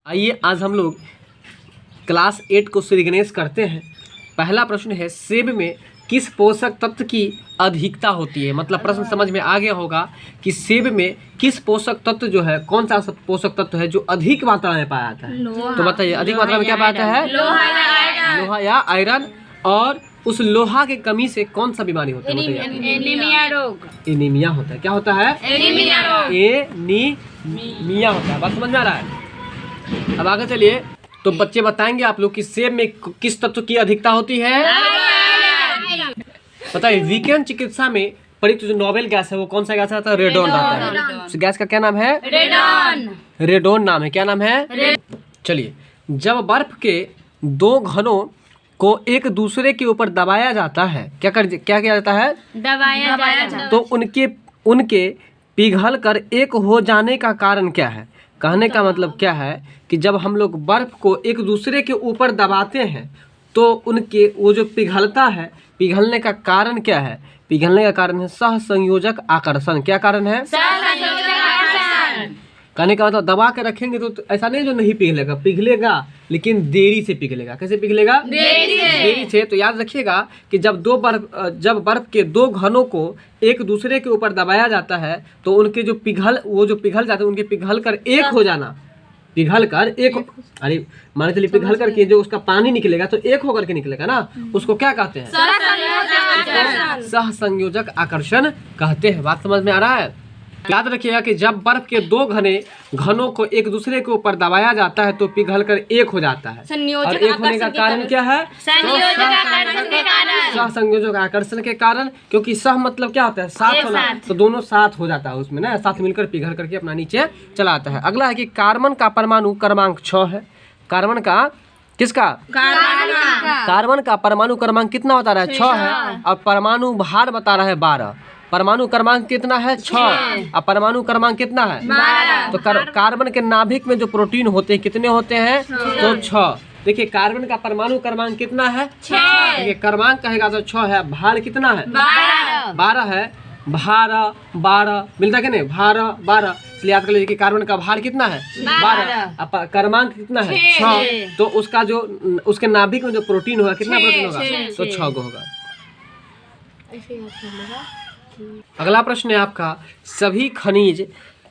आइए आज हम लोग क्लास 8 को श्रीगणेश करते हैं। पहला प्रश्न है, सेब में किस पोषक तत्व की अधिकता होती है। मतलब प्रश्न समझ में आ गया होगा कि सेब में किस पोषक तत्व जो है, कौन सा पोषक तत्व है जो अधिक मात्रा में पाया जाता है। तो बताइए अधिक मात्रा में क्या पाया जाता है? लोहा या आयरन। और उस लोहा की कमी से कौन सा बीमारी होता है? एनीमिया रोग। एनीमिया होता है। क्या होता है? एनीमिया रोग। एनीमिया होता है। बात समझ में आ रहा है? अब आगे चलिए, तो बच्चे बताएंगे आप लोग कि सेब में किस तत्व की अधिकता होती है। बताइए विकिरण चिकित्सा में प्रयुक्त जो नोबेल गैस है वो कौन सा गैस आता है? रेडोन आता है। उस गैस का क्या नाम है? रेडोन। रेडोन नाम है। क्या नाम है? चलिए, जब बर्फ के दो घनों को एक दूसरे के ऊपर दबाया जाता है, क्या किया जाता है? दबाया जाता है। तो उनके पिघल कर एक हो जाने का कारण क्या है? कहने का मतलब क्या है कि जब हम लोग बर्फ को एक दूसरे के ऊपर दबाते हैं तो उनके वो जो पिघलता है, पिघलने का कारण क्या है? पिघलने का कारण है सहसंयोजक आकर्षण। क्या कारण है? सहसंयोजक आकर्षण। कहने का मतलब दबा के रखेंगे तो ऐसा नहीं जो नहीं पिघलेगा, पिघलेगा लेकिन देरी से पिघलेगा। कैसे पिघलेगा? देरी से। तो याद रखिएगा कि जब बर्फ के दो घनों को एक दूसरे के ऊपर दबाया जाता है तो उनके जो पिघल जाते हैं, उनके पिघल कर एक हो जाना, पिघल कर एक, अरे मान चलिए पिघल करके जो उसका पानी निकलेगा तो एक होकर के निकलेगा ना, उसको क्या कहते हैं? सहसंयोजक आकर्षण कहते हैं। बात समझ में आ रहा है? याद रखिएगा कि जब बर्फ के दो घनों को एक दूसरे के ऊपर दबाया जाता है तो पिघल कर एक हो जाता है। और एक होने का कारण क्या है? सहसंयोजक आकर्षण के कारण। क्योंकि सह मतलब क्या होता है? साथ होना। तो दोनों साथ हो जाता है उसमें ना, साथ मिलकर पिघल करके अपना नीचे चला आता है। अगला है कि कार्बन का परमाणु क्रमांक 6 है। कार्बन का किसका? कार्बन का परमाणु क्रमांक कितना बता रहा है? 6 है। और परमाणु भार बता रहा है 12। परमाणु क्रमांक कितना है? 6। और परमाणु क्रमांक कितना है? 12। तो कार्बन के नाभिक में जो प्रोटीन होते हैं कितने होते हैं? तो 6। देखिए कार्बन का परमाणु क्रमांक कितना है? 6। देखिए क्रमांक कहेगा तो 6 है। भार कितना है? 12 है। भार 12 मिलता है कि नहीं? भार 12। इसलिए याद कर लीजिए कि कार्बन का भार कितना है? 12। क्रमांक कितना है? 6। तो उसका जो उसके नाभिक में जो प्रोटीन होगा कितना प्रोटीन होगा? तो 6 को होगा। अगला प्रश्न है आपका, सभी खनिज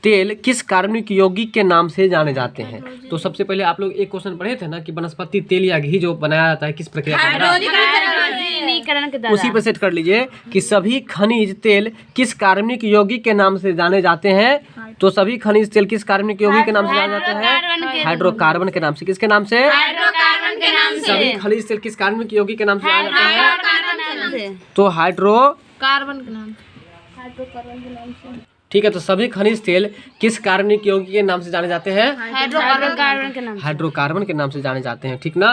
तेल किस कार्बनिक यौगिक के नाम से जाने जाते हैं? तो सबसे पहले आप लोग एक क्वेश्चन पढ़े थे ना कि वनस्पति तेल या घी जो बनाया जाता है किस प्रक्रिया के द्वारा? उसी पर सेट कर लीजिए कि सभी खनिज तेल किस कार्बनिक यौगिक के नाम से जाने जाते हैं। तो सभी खनिज तेल किस कार्बनिक यौगिक के नाम से जाने जाते हैं? हाइड्रोकार्बन के नाम से। किसके नाम से? सभी खनिज तेल किस कार्बनिक यौगिक के नाम से जाने जाते हैं? तो हाइड्रोकार्बन के नाम से। ठीक है, तो सभी खनिज तेल किस कार्बनिक यौगिक के नाम से जाने जाते हैं? हाइड्रोकार्बन के नाम से जाने जाते हैं। ठीक ना?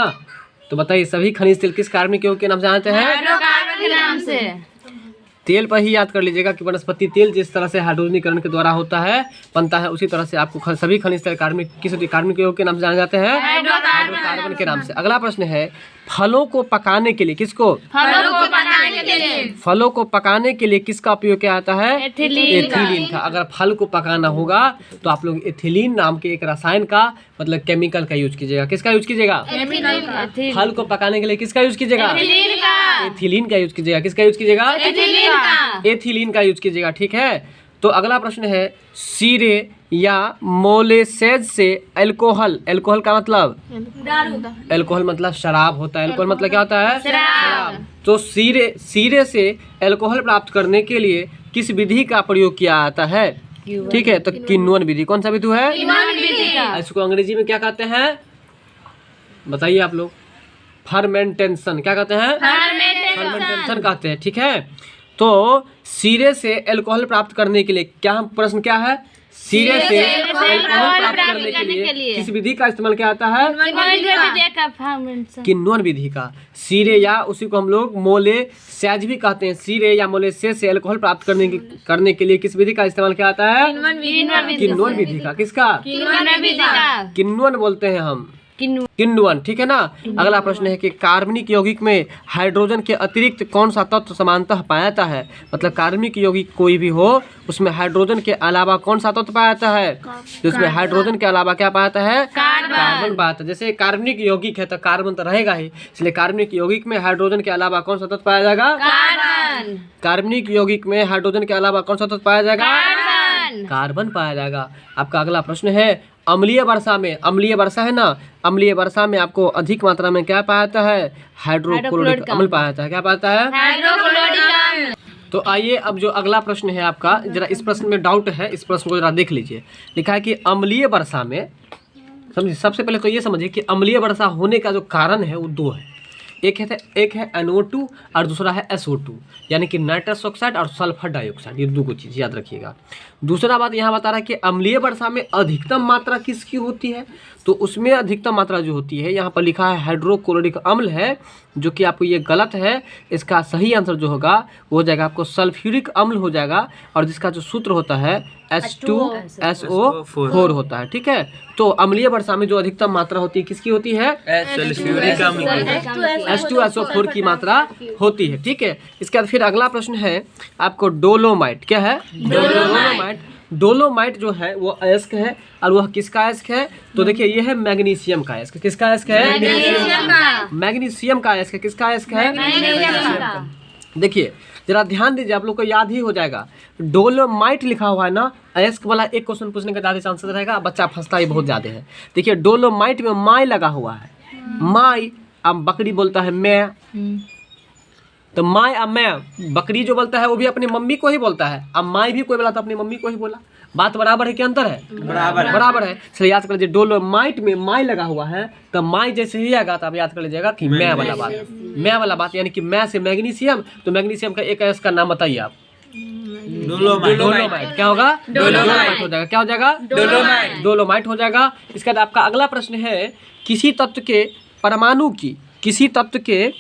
तो बताइए सभी खनिज तेल किस कार्बनिक यौगिक के नाम से जाने जाते हैं? हाइड्रोकार्बन के नाम से। तेल पर ही याद कर लीजिएगा कि वनस्पति तेल जिस तरह से हाइड्रोजनीकरण के द्वारा होता है, बनता है, उसी तरह से आपको सभी खनिज तेल किस कार्बनिक यौगिक के नाम से जाने जाते हैं? हाइड्रोकार्बन के नाम से। अगला प्रश्न है, फलों को पकाने के लिए किसको? फलों को पकाने के लिए किसका उपयोग किया जाता है? एथिलीन का। अगर फल को पकाना होगा तो आप लोग एथिलीन नाम के एक रसायन का मतलब केमिकल का यूज कीजिएगा। किसका यूज कीजिएगा? फल को पकाने के लिए किसका यूज कीजिएगा? एथिलीन का यूज कीजिएगा। किसका यूज कीजिएगा? एथिलीन का यूज कीजिएगा। ठीक है, तो अगला प्रश्न है, सीरे या मोलेसेज से अल्कोहल का मतलब? अल्कोहल मतलब शराब होता है। अल्कोहल मतलब क्या होता है? शराब। तो सीरे से अल्कोहल प्राप्त करने के लिए किस विधि का प्रयोग किया जाता है? ठीक है, तो किण्वन विधि। कौन सा विधि है? इसको अंग्रेजी में क्या कहते हैं बताइए आप लोग? फर्मेंटेशन। क्या कहते हैं? फर्मेंटेशन कहते हैं। ठीक है, तो सीरे से अल्कोहल प्राप्त करने के लिए प्रश्न क्या है? सीरे से अल्कोहल प्राप्त करने के लिए किस विधि का इस्तेमाल किया जाता है? किण्वन विधि का। सीरे या उसी को हम लोग मोलेसेज भी कहते हैं। सीरे या मोलेसेज से अल्कोहल प्राप्त करने के लिए किस विधि का इस्तेमाल किया जाता है? किण्वन विधि का। किसका? किण्वन बोलते हैं हम। किण्वन, ठीक है ना। अगला प्रश्न है कि कार्बनिक यौगिक में हाइड्रोजन के अतिरिक्त कौन सा तत्व समानतः पाया जाता है। मतलब कार्बनिक यौगिक कोई भी हो उसमें हाइड्रोजन के अलावा कौन सा तत्व पाया जाता है, जिसमें हाइड्रोजन के अलावा क्या पाया जाता है, कार्बन पाया जाता है। जैसे कार्बनिक यौगिक है तो कार्बन तो रहेगा ही, इसलिए कार्बनिक यौगिक में हाइड्रोजन के अलावा कौन सा तत्व पाया जाएगा, कार्बनिक यौगिक में हाइड्रोजन के अलावा कौन सा तत्व पाया जाएगा, कार्बन पाया जाएगा। आपका अगला प्रश्न है अम्लीय वर्षा में, अम्लीय वर्षा है ना, अम्लीय वर्षा में आपको अधिक मात्रा में क्या पाया जाता है, हाइड्रोक्लोरिक अम्ल पाया जाता है। क्या पाया जाता है, तो आइए अब जो अगला प्रश्न है आपका, जरा इस प्रश्न में डाउट है, इस प्रश्न को जरा देख लीजिए। लिखा है कि अम्लीय वर्षा में, समझिए सबसे पहले तो ये समझिए कि अम्लीय वर्षा होने का जो कारण है वो दो है। एक है NO2 और दूसरा है SO2, यानी कि नाइट्रस ऑक्साइड और सल्फर डाइऑक्साइड, ये दो चीज़ याद रखिएगा। दूसरा बात यहाँ बता रहा है कि अम्लीय वर्षा में अधिकतम मात्रा किसकी होती है, तो उसमें अधिकतम मात्रा जो होती है यहाँ पर लिखा है हाइड्रोक्लोरिक अम्ल है, जो कि आपको ये गलत है। इसका सही आंसर जो होगा वो हो जाएगा आपको सल्फ्यूरिक अम्ल हो जाएगा, और जिसका जो सूत्र होता है H2SO4 होता है, ठीक है। तो अम्लीय वर्षा में जो अधिकतम मात्रा होती है किसकी होती है, सल्फ्यूरिक अम्ल H2SO4 की मात्रा होती है, ठीक है। इसके बाद फिर अगला प्रश्न है आपको डोलोमाइट, क्या है, डोलोमाइट जो है वो अयस्क है, और वह किसका अयस्क है, तो देखिए ये है मैग्नीशियम का अयस्क। किसका अयस्क है, मैग्नीशियम का अयस्क है। किसका अयस्क है, देखिए जरा ध्यान दीजिए, आप लोग को याद ही हो जाएगा। डोलोमाइट लिखा हुआ है ना, अयस्क वाला एक क्वेश्चन पूछने का ज़्यादा चांसेस रहेगा, बच्चा फंसता ही बहुत ज़्यादा है। देखिए डोलोमाइट में माई लगा हुआ है, माई, अब बकरी बोलता है मैं, तो माई अब मैं, बकरी जो बोलता है वो भी अपनी मम्मी को ही बोलता है, अब माई भी कोई बोला तो अपनी मम्मी को ही बोला। बात बराबर है कि अंतर है, बराबर है। इसलिए याद कर लीजिए डोलोमाइट में माई लगा हुआ है, तो माई जैसे ही आएगा तो आप याद कर लीजिएगा कि मैं वाला बात, मैं वाला बात, यानी कि मैं से मैग्नीशियम, तो मैग्नीशियम का एक अयस्क का नाम बताइए आप, डोलोमाइट। क्या होगा, डोलोमाइट हो जाएगा। क्या हो जाएगा, डोलोमाइट हो जाएगा। इसके बाद आपका अगला प्रश्न है किसी तत्व के परमाणु की, किसी तत्व के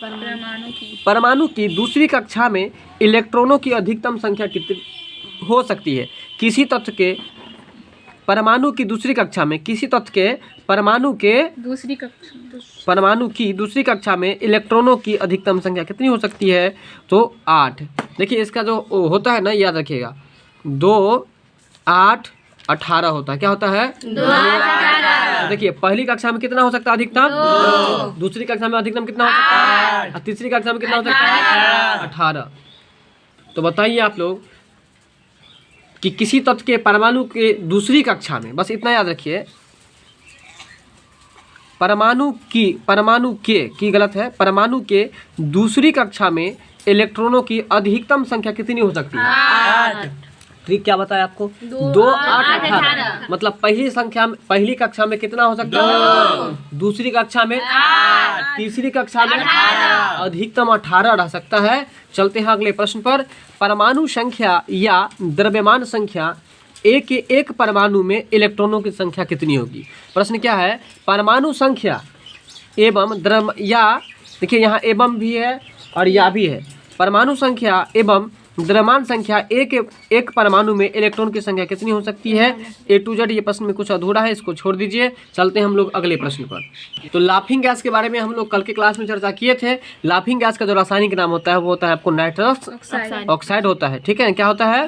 परमाणु की दूसरी कक्षा में इलेक्ट्रॉनों की अधिकतम संख्या कितनी हो सकती है। किसी तत्व के परमाणु की दूसरी कक्षा में, किसी तत्व के परमाणु की दूसरी कक्षा में इलेक्ट्रॉनों की अधिकतम संख्या कितनी हो सकती है, तो 8। देखिए इसका जो होता है ना, याद रखिएगा 2, 8, 18 होता है। क्या होता है, 2। देखिए पहली कक्षा में कितना हो सकता है अधिकतम, 2। दूसरी कक्षा में अधिकतम कितना हो सकता है, और तीसरी कक्षा में कितना हो सकता है, 18। तो बताइए आप लोग कि किसी तत्व के परमाणु के दूसरी कक्षा में, बस इतना याद रखिए, परमाणु के गलत है, परमाणु के दूसरी कक्षा में इलेक्ट्रॉनों की अधिकतम संख्या कितनी हो सकती है, 8। ट्रिक क्या बताया आपको, 2, 8, 18। मतलब पहली कक्षा में कितना हो सकता है, दूसरी कक्षा में 8, तीसरी कक्षा में अधिकतम 18 रह सकता है। चलते हैं अगले प्रश्न पर। परमाणु संख्या या द्रव्यमान संख्या एक परमाणु में इलेक्ट्रॉनों की संख्या कितनी होगी। प्रश्न क्या है, परमाणु संख्या एवं देखिए यहाँ एवं भी है और या भी है। परमाणु संख्या एवं द्रव्यमान संख्या एक परमाणु में इलेक्ट्रॉन की संख्या कितनी हो सकती है। A to Z ये प्रश्न में कुछ अधूरा है, इसको छोड़ दीजिए। चलते हैं हम लोग अगले प्रश्न पर। तो लाफिंग गैस के बारे में हम लोग कल के क्लास में चर्चा किए थे। लाफिंग गैस का जो रासायनिक नाम होता है वो होता है आपको नाइट्रस ऑक्साइड होता है, ठीक है। क्या होता है,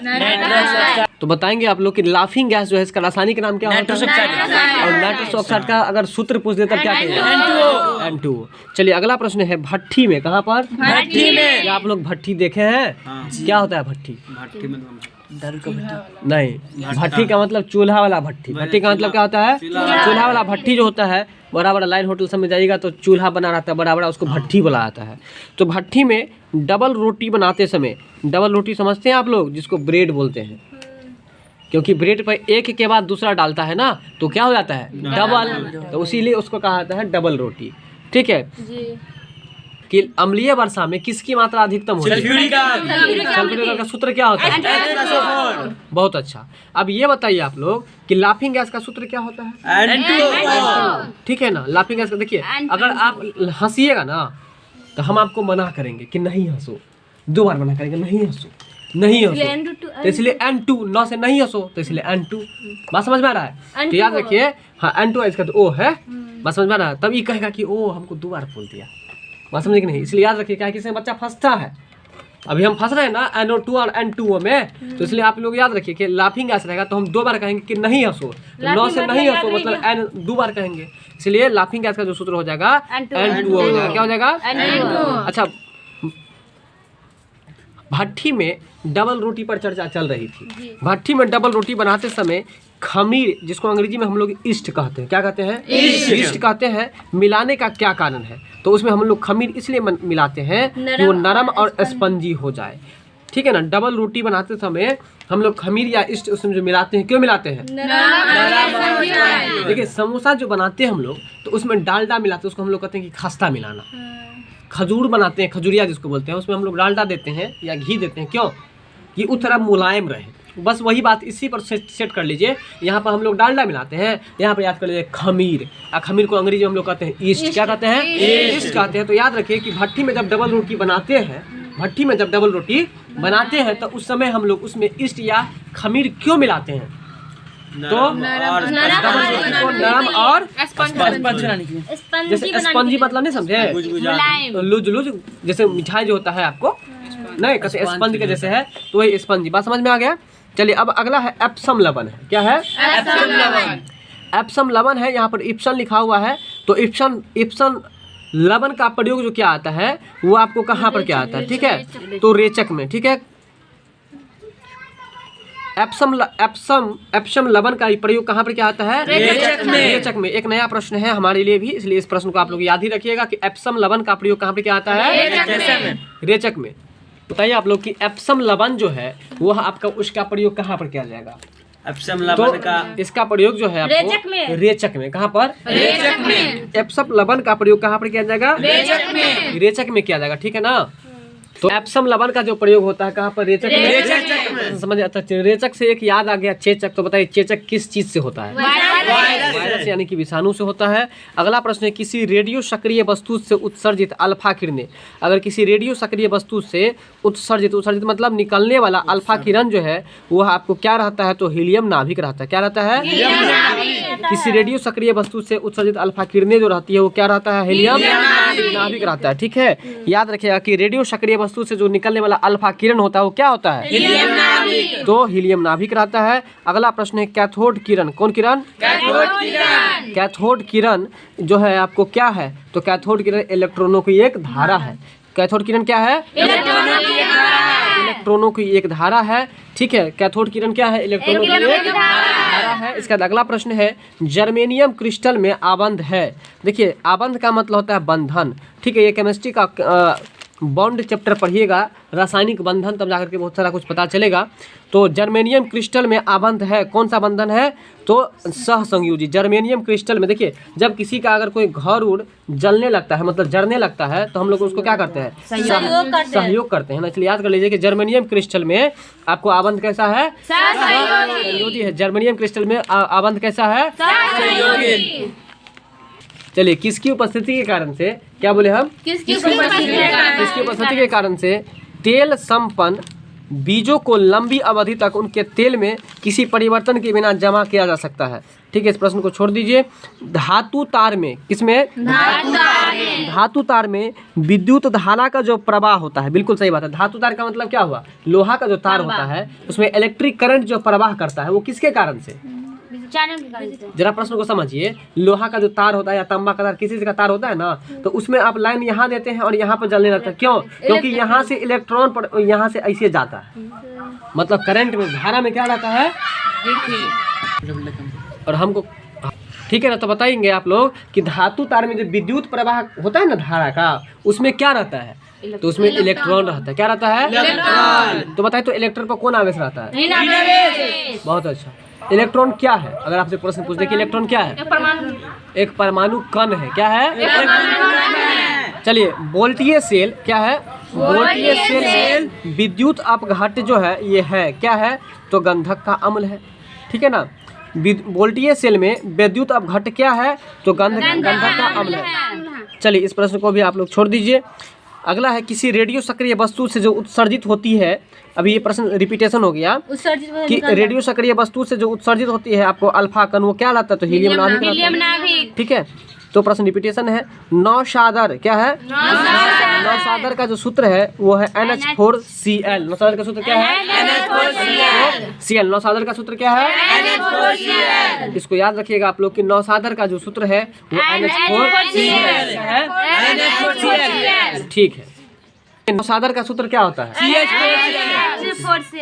तो बताएंगे आप लोग कि लाफिंग गैस जो है इसका रासायनिक नाम क्या होता है, और नाइट्रस ऑक्साइड का अगर सूत्र पूछ देता क्या कहेंगे, N2। चलिए अगला प्रश्न है भट्ठी में, कहाँ पर, भट्ठी में। क्या आप लोग भट्ठी देखे हैं, क्या होता है भट्ठी, नहीं, भट्ठी का मतलब चूल्हा वाला भट्ठी। भट्ठी का मतलब क्या होता है, चूल्हा वाला भट्ठी जो होता है, बड़ा बड़ा लाइन होटल सब में जाइएगा तो चूल्हा बना रहता है बड़ा बड़ा, उसको भट्ठी बोला जाता है। तो भट्ठी में डबल रोटी बनाते समय, डबल रोटी समझते हैं आप लोग, जिसको ब्रेड बोलते हैं, क्योंकि ब्रेड पर एक के बाद दूसरा डालता है ना तो क्या हो जाता है, डबल, तो इसीलिए उसको कहा जाता है डबल रोटी, ठीक है जी। कि अम्लीय वर्षा में किसकी मात्रा अधिकतम होती है, सल्फ्यूरिक का सूत्र क्या होता है, बहुत अच्छा। अब ये बताइए आप लोग कि लाफिंग गैस का सूत्र क्या होता है, N2, ठीक है ना। लाफिंग गैस का देखिए, अगर आप हंसीएगा ना तो हम आपको मना करेंगे कि नहीं हंसो, 2 बार मना करेंगे, नहीं हंसो, नहीं हंसो, तो इसलिए N2, 9 से नहीं हंसो तो इसलिए N2। बात समझ में आ रहा है, तो याद रखिए। हाँ N2 इसका तो O है, बात समझ में आ रहा है? तब ये कहेगा कि ओ हमको 2 बार बोल दिया। बात समझे कि नहीं? इसलिए याद रखिए क्या है कि इसमें बच्चा फंसता है। अभी हम फंस रहे हैं ना NO2 और N2O में, तो इसलिए आप लोग याद रखिए कि लाफिंग गैस रहेगा तो हम 2 बार कहेंगे कि नहीं हंसो, तो 9 से नहीं हंसो मतलब N 2 बार कहेंगे, इसलिए लाफिंग गैस का जो सूत्र हो जाएगा N2O हो जाएगा। क्या हो जाएगा? अच्छा, भट्ठी में डबल रोटी पर चर्चा चल रही थी। भट्ठी में डबल रोटी बनाते समय खमीर, जिसको अंग्रेजी में हम लोग ईस्ट कहते हैं, क्या कहते हैं? ईस्ट कहते हैं, मिलाने का क्या कारण है? तो उसमें हम लोग खमीर इसलिए मिलाते हैं कि वो नरम और स्पंजी हो जाए। ठीक है ना? डबल रोटी बनाते समय हम लोग खमीर या ईस्ट उसमें जो मिलाते हैं, क्यों मिलाते हैं? देखिए समोसा जो बनाते हैं हम लोग, तो उसमें डालडा मिलाते हैं, उसको हम लोग कहते हैं कि खस्ता मिलाना। खजूर बनाते हैं, खजूरिया जिसको बोलते हैं, उसमें हम लोग डालडा देते हैं या घी देते हैं, क्यों? कि वो थोड़ा मुलायम रहे। बस वही बात इसी पर सेट कर लीजिए। यहाँ पर हम लोग डालडा मिलाते हैं, यहाँ पर याद कर लीजिए खमीर। खमीर को अंग्रेजी में हम लोग कहते हैं ईस्ट। क्या कहते हैं? ईस्ट कहते हैं। तो याद रखिए कि भट्ठी में जब डबल रोटी बनाते हैं, भट्ठी में जब डबल रोटी बनाते हैं तो उस समय हम लोग उसमें ईस्ट या खमीर क्यों मिलाते हैं? तो डबल रोटी को नरम और जैसे स्पंजी मतलब नहीं समझे? लूज जैसे मिठाई जो होता है आपको नहीं कैसे स्पंज के जैसे है, तो वही स्पंजी। बात समझ में आ गया? चलिए अब अगला है एप्सम लवण है। क्या है? एप्सम लवण है। यहाँ पर इप्सन लिखा हुआ है, तो इप्सन लवण का प्रयोग जो क्या आता है वो आपको कहाँ पर क्या आता है? ठीक है, तो रेचक में। ठीक है, एप्सम लवण का प्रयोग कहाँ पर क्या आता है? रेचक में। एक नया प्रश्न है हमारे लिए भी, इसलिए इस प्रश्न को आप लोग याद ही रखिएगा कि एप्सम लवण का प्रयोग कहाँ पर क्या आता है? रेचक में। बताइए आप लोग कि एप्सम लवण जो है वो आपका उसका प्रयोग कहाँ पर किया जाएगा? एप्सम लवण का इसका प्रयोग जो है आपको रेचक में। कहाँ पर? रेचक में। एप्सम लवण का प्रयोग कहाँ पर किया जाएगा? रेचक में किया जाएगा। ठीक है ना? तो एप्सम लवण का जो प्रयोग होता है कहाँ पर? रेचक में। समझ आता है? रेचक से एक याद आ गया, चेचक। तो बताइए चेचक किस चीज से होता है? वायरस यानी कि विषाणु से होता है। अगला प्रश्न है किसी रेडियो सक्रिय वस्तु से उत्सर्जित अल्फा किरणें, अगर किसी रेडियो सक्रिय वस्तु से उत्सर्जित मतलब निकलने वाला अल्फा किरण जो है वह आपको क्या रहता है? तो हीलियम नाभिक रहता है। क्या रहता है? किसी रेडियो सक्रिय वस्तु से उत्सर्जित अल्फा किरणें जो रहती है वो क्या रहता है? हीलियम नाभिक रहता है। ठीक है, याद रखिएगा कि रेडियो सक्रिय वस्तु से जो निकलने वाला अल्फा किरण होता है वो क्या होता है? हीलियम नाभिक। तो हीलियम नाभिक रहता है। अगला प्रश्न है कैथोड किरण। कौन किरण? कैथोड किरण जो है आपको क्या है? तो कैथोड किरण इलेक्ट्रॉनों की एक धारा है। कैथोड किरण क्या है? इलेक्ट्रॉनों की एक धारा है। ठीक है, कैथोड किरण क्या है? इलेक्ट्रॉनों की एक धारा है। इसका अगला प्रश्न है जर्मेनियम क्रिस्टल में आबंध है। देखिए आबंध का मतलब होता है बंधन। ठीक है, ये केमिस्ट्री का बॉन्ड चैप्टर पढ़िएगा, रासायनिक बंधन, तब जाकर के बहुत सारा कुछ पता चलेगा। तो जर्मेनियम क्रिस्टल में आबंध है। कौन सा बंधन है? तो सहसंयोजी। जर्मेनियम क्रिस्टल में देखिए जब किसी का अगर कोई घर उड़ जलने लगता है मतलब जरने लगता है तो हम लोग उसको क्या करते हैं? सहयोग करते हैं ना। इसलिए याद कर लीजिए कि जर्मेनियम क्रिस्टल में आपको आबंध कैसा है? सहसंयोजी है। जर्मेनियम क्रिस्टल में आबंध कैसा है? सहसंयोजी। चलिए किसकी उपस्थिति के कारण से, क्या बोले हम? किसकी उपस्थिति के कारण से तेल संपन्न बीजों को लंबी अवधि तक उनके तेल में किसी परिवर्तन के बिना जमा किया जा सकता है। ठीक है, इस प्रश्न को छोड़ दीजिए। धातु तार में, किसमें? धातु तार में विद्युत धारा का जो प्रवाह होता है, बिल्कुल सही बात है। धातु तार का मतलब क्या हुआ? लोहा का जो तार होता है उसमें इलेक्ट्रिक करंट जो प्रवाह करता है वो किसके कारण से? जरा प्रश्न को समझिए। लोहा का जो तार होता है या तांबा का तार, किसी का तार होता है ना, तो उसमें आप लाइन यहाँ देते हैं और यहाँ पर जलने लगता है। क्यों? क्योंकि यहाँ से इलेक्ट्रॉन पर यहाँ से ऐसे जाता है, मतलब करंट में, धारा में क्या रहता है? और हमको ठीक है ना, तो बताएंगे आप लोग कि धातु तार में जो विद्युत प्रवाह होता है ना धारा का, उसमें क्या रहता है? तो उसमें इलेक्ट्रॉन रहता है। क्या रहता है? इलेक्ट्रॉन। तो बताइए तो इलेक्ट्रॉन पर कौन आवेश रहता है? बहुत अच्छा। इलेक्ट्रॉन क्या है? अगर आपसे प्रश्न पूछते कि इलेक्ट्रॉन क्या है? एक परमाणु कण है। क्या है? चलिए वोल्टीय सेल क्या है? वोल्टीय सेल में विद्युत अपघट्ट जो है ये है क्या है? तो गंधक का अम्ल है। ठीक है ना, वोल्टीय सेल में विद्युत अपघट्ट क्या है? तो गंधक का अम्ल है। चलिए इस प्रश्न को भी आप लोग छोड़ दीजिए। अगला है किसी रेडियो सक्रिय वस्तु से जो उत्सर्जित होती है, अभी ये प्रश्न रिपीटेशन हो गया कि रेडियो सक्रिय वस्तु से जो उत्सर्जित होती है आपको अल्फा कण, वो क्या रहता है? तो हीलियम नाभिक। ठीक है, तो प्रश्न रिपीटेशन है। नौशादर क्या है? नौशादर का जो सूत्र है वो है NH4Cl। नौशादर का सूत्र क्या है? NH4Cl। नौशादर का सूत्र क्या है? NH4Cl। इसको याद रखिएगा आप लोग कि नौशादर का जो सूत्र है वो NH4Cl है। NH4Cl ठीक है। नौशादर का सूत्र क्या होता है?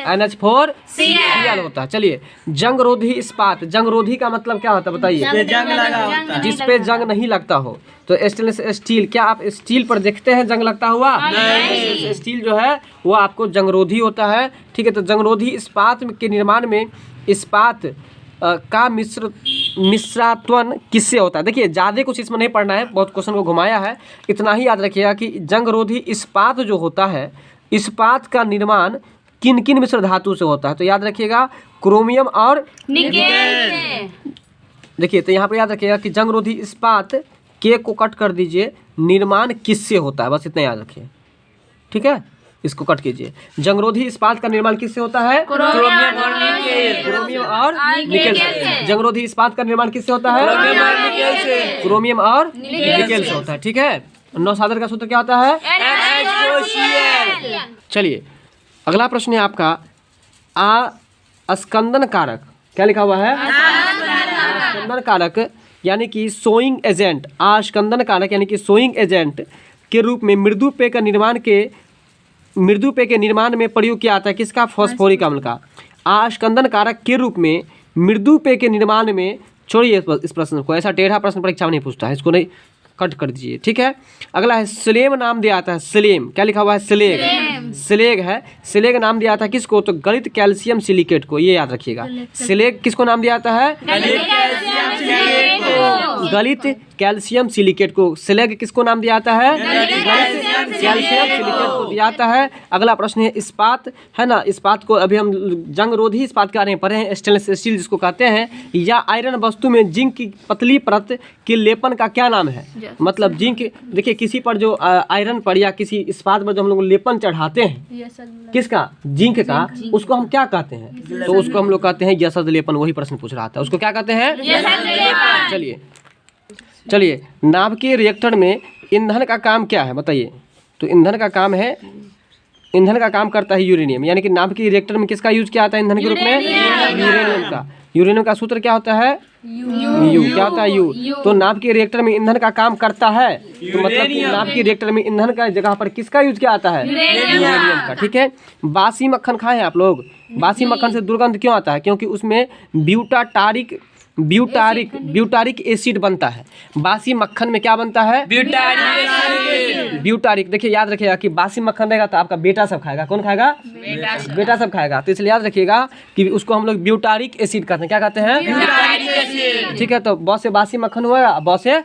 NH4Cl होता है। चलिए, जंगरोधी इस्पात, जंगरोधी का मतलब क्या होता है बताइए? जंग लगा होता है। जिस पे जंग नहीं लगता हो। तो स्टेनलेस स्टील, क्या आप स्टील पर देखते हैं जंग लगता हुआ? नहीं। स्टील जो है वो आपको जंगरोधी होता है। ठीक है, तो जंगरोधी इस्पात के निर्माण में इस्पात का मिश्रात्वन किससे होता है? देखिए, ज़्यादा कुछ इसमें नहीं पढ़ना है, बहुत क्वेश्चन को घुमाया है। इतना ही याद रखिएगा कि जंगरोधी इस्पात जो होता है, इस्पात का निर्माण किन किन मिश्र धातु से होता है? तो याद रखिएगा क्रोमियम और निकेल। देखिए, तो यहाँ पर याद रखिएगा कि जंगरोधी इस्पात के को कट कर दीजिए, निर्माण किससे होता है, बस इतना याद रखिए। ठीक है, इसको कट कीजिए। जंगरोधी इस्पात का निर्माण किससे होता है? क्रोमियम और निकेल से। जंगरोधी इस्पात का निर्माण किससे होता है? क्रोमियम और निकेल से होता है। ठीक है, नौशादर का सूत्र क्या होता है? चलिए, अगला प्रश्न है आपका अस्कंदन कारक। क्या लिखा हुआ है? अस्कंदन कारक यानी कि सोइंग एजेंट। अस्कंदन कारक यानी कि सोइंग एजेंट के रूप में मृदु पेय के निर्माण में प्रयोग किया जाता है किसका? फास्फोरिक अम्ल का। अस्कंदन कारक के रूप में मृदु पेय के निर्माण में, छोड़िए इस प्रश्न को, ऐसा टेढ़ा प्रश्न परीक्षा में नहीं पूछता है, इसको नहीं, कट कर दीजिए। ठीक है, अगला है स्लेम नाम दिया आता है। स्लेम क्या लिखा हुआ है? स्लेग। स्लेग है। स्लेग नाम दिया था किसको? तो गलित कैल्शियम सिलिकेट को, ये याद रखिएगा। स्लेग किसको नाम दिया जाता है? गलित कैल्शियम सिलिकेट को। स्लेग किसको नाम दिया जाता है? कैल्शियम सिलिकेट को दिया जाता है। अगला प्रश्न है इस्पात, है ना। इस्पात को अभी हम जंगरोधी इस्पात के बारे में पढ़े हैं, स्टेनलेस स्टील जिसको कहते हैं, या आयरन वस्तु में जिंक की पतली परत के लेपन का क्या नाम है? मतलब जिंक, देखिए किसी पर जो आयरन पर या किसी इस्पात पर जो हम लोग लेपन चढ़ाते हैं, किसका? जिंक का, उसको हम क्या कहते हैं? तो उसको हम लोग कहते हैं यशद लेपन। वही प्रश्न पूछ रहा था, उसको क्या कहते हैं? चलिए, नाभिकीय रिएक्टर में ईंधन का काम क्या है बताइए? तो ईंधन का काम है, ईंधन का काम करता है यूरेनियम। यानी कि नाभिकीय रिएक्टर में किसका यूज किया जाता है ईंधन के रूप में? यूरेनियम का। यूरेनियम का सूत्र क्या होता है? यू। क्या होता है? यू। तो नाभिकीय रिएक्टर में ईंधन का काम करता है, तो मतलब कि नाभिकीय रिएक्टर में ईंधन का जगह पर किसका यूज किया जाता है? यूरेनियम का। ठीक है, बासी मक्खन खाए हैं आप लोग? बासी मक्खन से दुर्गंध क्यों आता है? क्योंकि उसमें ब्यूटारिक एसिड बनता है। बासी मक्खन में क्या बनता है? ब्यूटारिक। देखिए, याद रखिएगा कि बासी मक्खन रहेगा तो आपका बेटा सब खाएगा। कौन खाएगा? बेटा सब खाएगा। तो इसलिए याद रखिएगा कि उसको हम लोग ब्यूटारिक एसिड कहते हैं। क्या कहते हैं? ठीक है, तो बहुत से बासी मक्खन हुआ, बहुत से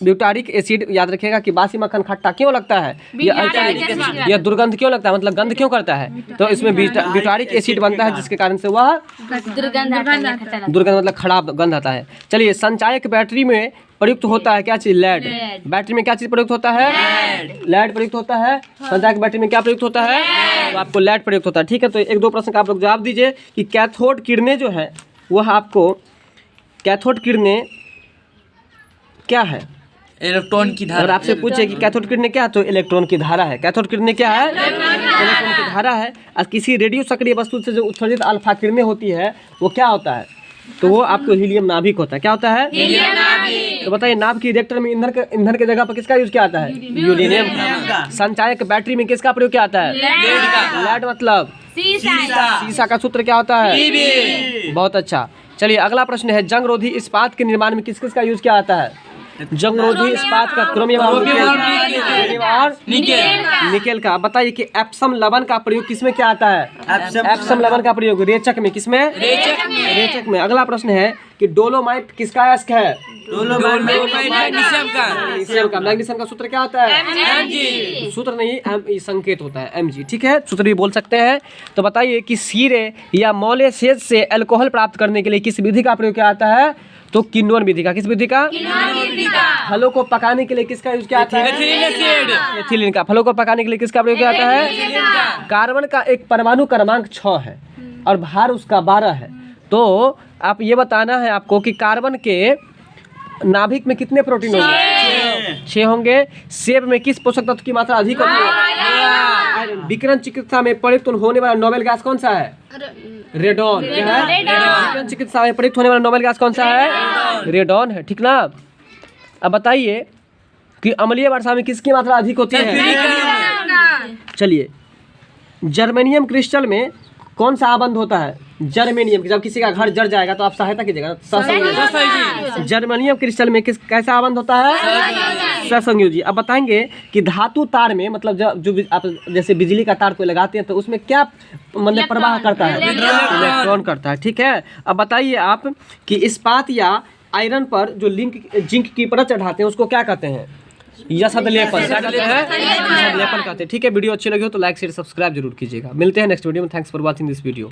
ब्यूटारिक एसिड। याद रखिएगा कि बासी मक्खन खट्टा क्यों लगता है? यह दुर्गंध क्यों लगता है, मतलब गंध क्यों करता है? तो इसमें ब्यूटारिक एसिड बनता है, जिसके कारण से वह दुर्गंध मतलब खराब गंध आता है। चलिए, संचायक बैटरी में प्रयुक्त होता है क्या चीज? लेड। बैटरी में क्या चीज प्रयुक्त होता है? लेड प्रयुक्त होता है। संचायक बैटरी में क्या प्रयुक्त होता है? तो आपको लेड प्रयुक्त होता है। ठीक है, तो एक दो प्रश्न का आप लोग जवाब दीजिए कि कैथोड किरणें जो है वह आपको, कैथोड किरणें क्या है? इलेक्ट्रॉन की धारा। अगर आपसे पूछे कि कैथोड किरणें क्या है, तो इलेक्ट्रॉन की धारा है। कैथोड किरणें क्या है? इलेक्ट्रॉन की धारा है। और किसी रेडियो सक्रिय वस्तु से जो उत्सर्जित अल्फा किरणें होती है वो क्या होता है? तो वो आपको हीलियम नाभिक होता है। क्या होता है? हीलियम नाभिक। तो बताइए, नाभिकीय रिएक्टर में ईंधन के जगह पर किसका यूज किया जाता है? यूरेनियम का। संचायक बैटरी में किसका प्रयोग किया जाता है? लेड मतलब सीसा का सूत्र क्या होता है? बहुत अच्छा। चलिए, अगला प्रश्न है जंगरोधी इस्पात के निर्माण में किस किस का यूज किया जाता है? जंगरोधी इस्पात का क्रोमियम और निकेल का। बताइए कि एप्सम लवण का प्रयोग किसमें क्या आता है? एप्सम लवण का प्रयोग रेचक में। किसमें? रेचक में। अगला प्रश्न है कि डोलोमाइट किसका अयस्क है? मैग्नीशियम का सूत्र क्या होता है? Mg। सूत्र नहीं, संकेत होता है Mg। ठीक है, सूत्र भी बोल सकते हैं। तो बताइए कि सीरे या मोलेसेस से अल्कोहल प्राप्त करने के लिए किस विधि का प्रयोग किया जाता है? तो किण्वन विधि का। किस विधि का? फलों को पकाने के लिए किसका यूज किया जाता है? एथिलीन का। फलों को पकाने के लिए किसका प्रयोग किया जाता है? कार्बन का एक परमाणु क्रमांक 6 है और भार उसका 12 है। तो आप ये बताना है आपको कि कार्बन के नाभिक में कितने प्रोटीन होंगे? 6 होंगे। सेब में किस पोषक तत्व की मात्रा अधिक होती है? विकिरण चिकित्सा में प्रयुक्त होने वाला नोबेल गैस कौन सा है? रेडॉन। क्या है? विकिरण चिकित्सा में प्रयुक्त होने वाला नोबेल गैस कौन सा है? रेडॉन है, ठीक ना। अब बताइए कि अम्लीय वर्षा में किसकी मात्रा अधिक होती है? चलिए, जर्मेनियम क्रिस्टल में कौन सा आबंध होता है? जर्मेनियम, जब किसी का घर जड़ जाएगा तो आप सहायता कीजिएगा। जर्मेनियम क्रिस्टल में कैसा आबंध होता है? सहसंयोजी। अब बताएंगे कि धातु तार में मतलब जो आप जैसे बिजली का तार कोई लगाते हैं तो उसमें क्या मतलब प्रवाह करता है? इलेक्ट्रॉन करता है, ठीक है। अब बताइए आप कि इस्पात या आयरन पर जो जिंक की परत चढ़ाते हैं उसको क्या कहते हैं? यशद लेपन। क्या कहते हैं? यशद लेपन कहते हैं, ठीक है। वीडियो अच्छी लगी हो तो लाइक शेयर सब्सक्राइब जरूर कीजिएगा। मिलते हैं नेक्स्ट वीडियो में। Thanks for watching this video.